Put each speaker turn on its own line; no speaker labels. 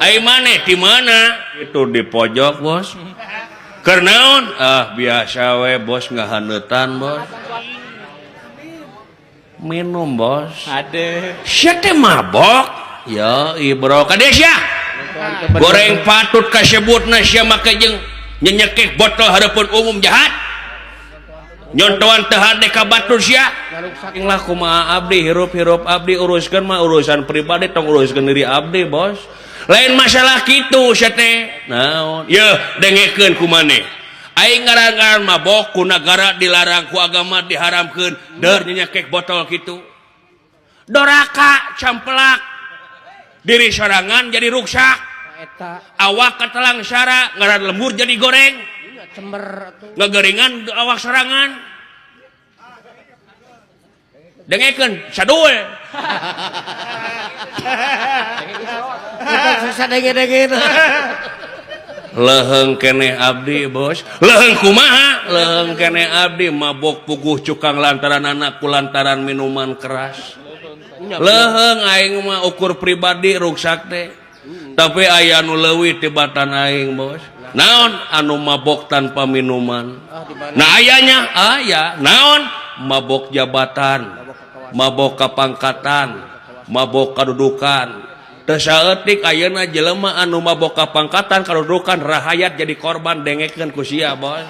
Ai maneh di mana? Itu di pojok, Bos. Kernaon? Biasa we, Bos, ngahaneutan, Bos. Minum, Bos.
Ade.
Sia teh mabok. Ya, Ibro kades ya. Goreng patut kasebutna sia make jeung nyenyekek botol hareupeun umum jahat. Nyontoan teu hade ka batur sia. Saking lah kumaha abdi hirup-hirup abdi uruskeun mah urusan pribadi tong uruskeun diri abdi, Bos. Lain masalah kitu sia teh. Naon? Ye, dengekeun ku maneh. Aing ngaran-ngaran mabok ku nagara dilarang ku agama diharamkeun deur nyenyekek botol kitu. Doraka campelak. Diri sorangan jadi ruksak. Awak katelang syara ngaran lembur jadi goreng.
Cember atuh.
Ngageringan awak sorangan. Dengekeun sadul.
Susah denge-denge.
Leheung keneh abdi, Bos. Leheung kumaha? Leheung keneh abdi mabok puguh cukang lantaran anak kulantaran minuman keras. Leheung aing mah ukur pribadi ruksak teh. Tapi aya anu leuwih tibatan aing, Bos. Naon anu mabok tanpa minuman? Nah ayanya aya. Naon? Mabok jabatan, mabok kapangkatan, mabok kadudukan. Teu saeutik ayeuna jelema anu mabok kapangkatan kadudukan rahayat jadi korban dengekeun ku sia, Bos.